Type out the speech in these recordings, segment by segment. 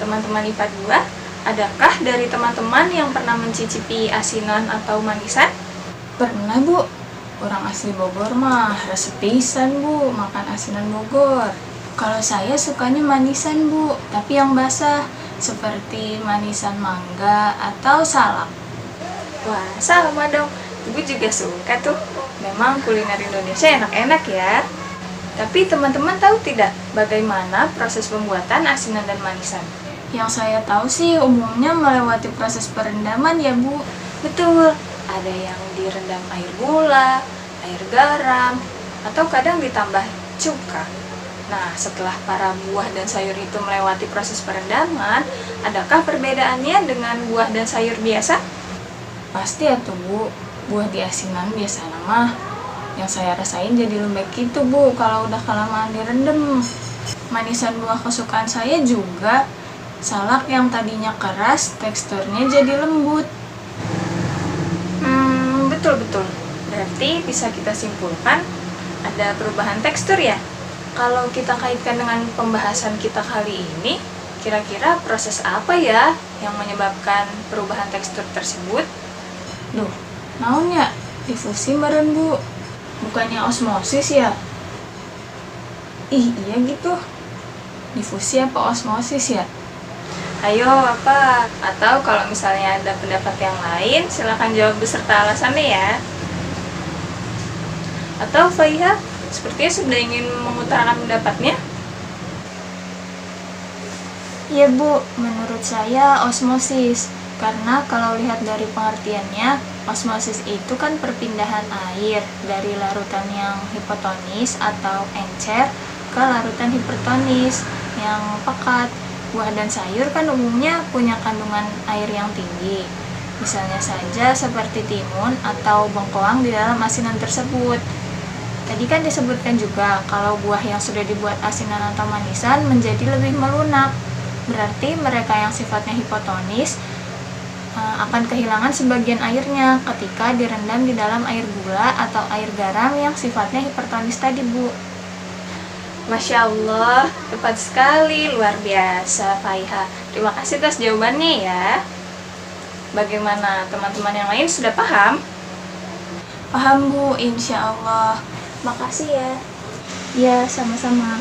teman-teman IPA 2, adakah dari teman-teman yang pernah mencicipi asinan atau manisan? Pernah, Bu. Orang asli Bogor mah resep pisan, Bu, makan asinan Bogor. Kalau saya sukanya manisan, Bu, tapi yang basah, seperti manisan mangga atau salak. Wah, sama dong. Ibu juga suka tuh. Memang kuliner Indonesia enak-enak ya. Tapi teman-teman tahu tidak bagaimana proses pembuatan asinan dan manisan? Yang saya tahu sih umumnya melewati proses perendaman ya, Bu. Betul, ada yang direndam air gula, air garam, atau kadang ditambah cuka. Nah, setelah para buah dan sayur itu melewati proses perendaman, adakah perbedaannya dengan buah dan sayur biasa? Pasti ya tuh, Bu. Buah di asinan biasa mah yang saya rasain jadi lembek gitu, Bu, kalau udah kelamaan direndam. Manisan buah kesukaan saya juga salak yang tadinya keras, teksturnya jadi lembut. Betul-betul. Berarti bisa kita simpulkan ada perubahan tekstur ya? Kalau kita kaitkan dengan pembahasan kita kali ini, kira-kira proses apa ya yang menyebabkan perubahan tekstur tersebut? Duh, naon ya? Difusi meren, Bu. Bukannya osmosis ya? Ih, iya gitu. Difusi apa osmosis ya? Ayo, apa? Atau kalau misalnya ada pendapat yang lain, silakan jawab beserta alasannya ya. Atau Faiha, sepertinya sudah ingin mengutarakan pendapatnya? Iya, Bu, menurut saya osmosis. Karena kalau lihat dari pengertiannya, osmosis itu kan perpindahan air dari larutan yang hipotonis atau encer ke larutan hipertonis yang pekat. Buah dan sayur kan umumnya punya kandungan air yang tinggi. Misalnya saja seperti timun atau bengkoang di dalam asinan tersebut. Tadi kan disebutkan juga kalau buah yang sudah dibuat asinan atau manisan menjadi lebih melunak. Berarti mereka yang sifatnya hipotonis akan kehilangan sebagian airnya ketika direndam di dalam air gula atau air garam yang sifatnya hipertonis tadi, Bu. Masya Allah, tepat sekali, luar biasa Faiha. Terima kasih atas jawabannya ya. Bagaimana teman-teman yang lain sudah paham? Paham, Bu, insya Allah. Makasih ya. Ya, sama-sama.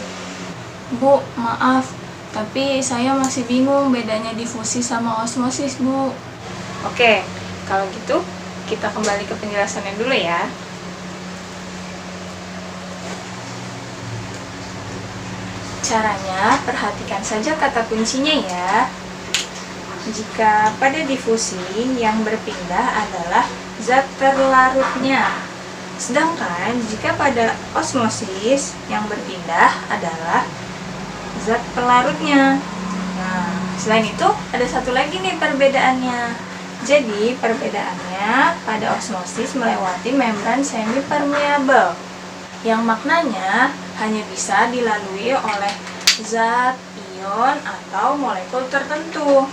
Bu, maaf, tapi saya masih bingung bedanya difusi sama osmosis, Bu. Oke, kalau gitu kita kembali ke penjelasannya dulu ya. Caranya, perhatikan saja kata kuncinya ya. Jika pada difusi yang berpindah adalah zat terlarutnya, sedangkan jika pada osmosis yang berpindah adalah zat pelarutnya. Nah, selain itu ada satu lagi nih perbedaannya. Jadi perbedaannya pada osmosis melewati membran semi-permeabel yang maknanya hanya bisa dilalui oleh zat, ion, atau molekul tertentu.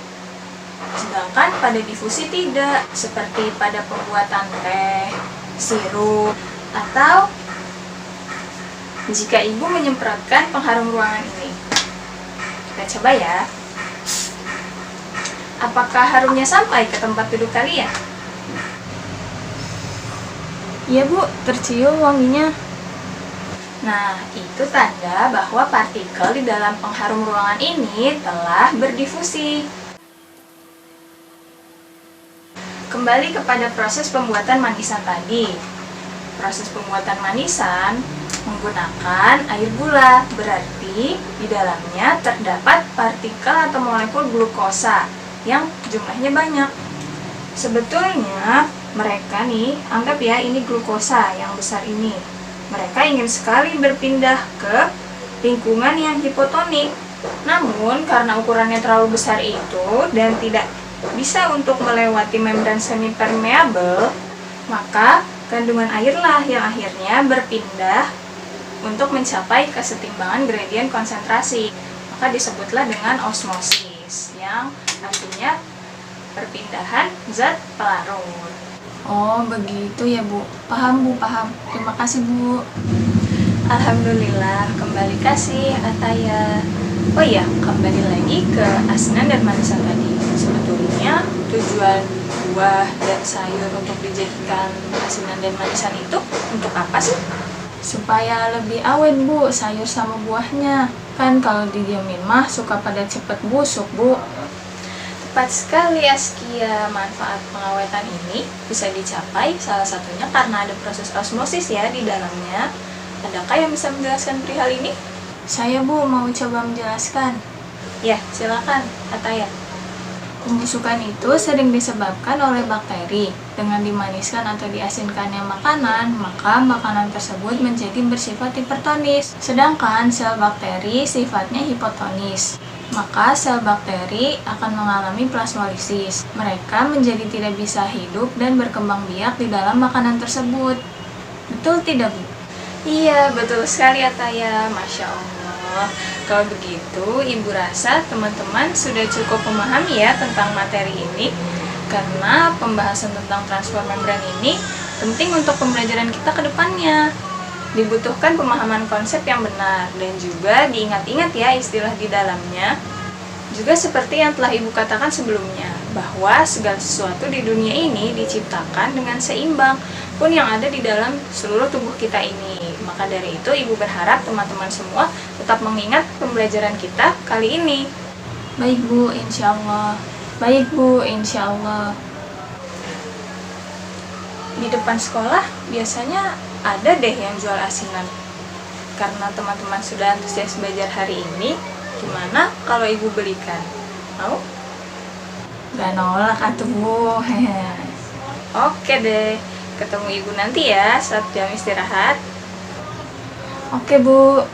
Sedangkan pada difusi tidak, seperti pada pembuatan teh, sirup, atau jika ibu menyemprotkan pengharum ruangan ini. Kita coba ya. Apakah harumnya sampai ke tempat duduk kalian? Iya, Bu, tercium wanginya. Nah, itu tanda bahwa partikel di dalam pengharum ruangan ini telah berdifusi. Kembali kepada proses pembuatan manisan tadi. Proses pembuatan manisan menggunakan air gula, berarti di dalamnya terdapat partikel atau molekul glukosa yang jumlahnya banyak. Sebetulnya mereka nih, anggap ya ini glukosa yang besar ini. Mereka ingin sekali berpindah ke lingkungan yang hipotonik. Namun karena ukurannya terlalu besar itu dan tidak bisa untuk melewati membran semi-permeabel, maka kandungan airlah yang akhirnya berpindah untuk mencapai kesetimbangan gradien konsentrasi. Maka disebutlah dengan osmosis, yang artinya perpindahan zat pelarut. Oh, begitu ya, Bu. Paham, Bu, paham. Terima kasih, Bu. Alhamdulillah, kembali kasih Ataya. Oh iya, kembali lagi ke asinan dan manisan tadi. Sebetulnya tujuan buah dan sayur untuk dijadikan asinan dan manisan itu untuk apa sih? Supaya lebih awet Bu, sayur sama buahnya. Kan kalau didiamin mah suka pada cepet busuk Bu. Tepat sekali Askia, manfaat pengawetan ini bisa dicapai salah satunya karena ada proses osmosis ya di dalamnya. Adakah yang bisa menjelaskan perihal ini? Saya Bu mau coba menjelaskan. Ya, silakan, Ataya. Pembusukan itu sering disebabkan oleh bakteri. Dengan dimaniskan atau diasinkannya makanan, maka makanan tersebut menjadi bersifat hipertonis. Sedangkan sel bakteri sifatnya hipotonis. Maka sel bakteri akan mengalami plasmolisis. Mereka menjadi tidak bisa hidup dan berkembang biak di dalam makanan tersebut. Betul tidak, Bu? Iya, betul sekali Ataya. Masya Allah. Kalau begitu, Ibu rasa teman-teman sudah cukup memahami ya tentang materi ini. Karena pembahasan tentang transport membran ini penting untuk pembelajaran kita ke depannya. Dibutuhkan pemahaman konsep yang benar dan juga diingat-ingat ya istilah di dalamnya. Juga seperti yang telah Ibu katakan sebelumnya, bahwa segala sesuatu di dunia ini diciptakan dengan seimbang pun yang ada di dalam seluruh tubuh kita ini. Maka dari itu Ibu berharap teman-teman semua tetap mengingat pembelajaran kita kali ini. Baik Bu, insya Allah. Baik Bu, insya Allah. Di depan sekolah biasanya ada deh yang jual asinan. Karena teman-teman sudah antusias belajar hari ini, gimana kalau Ibu belikan? Mau? Gak nolak atuh Bu. Oke deh, ketemu Ibu nanti ya saat jam istirahat. Oke Bu.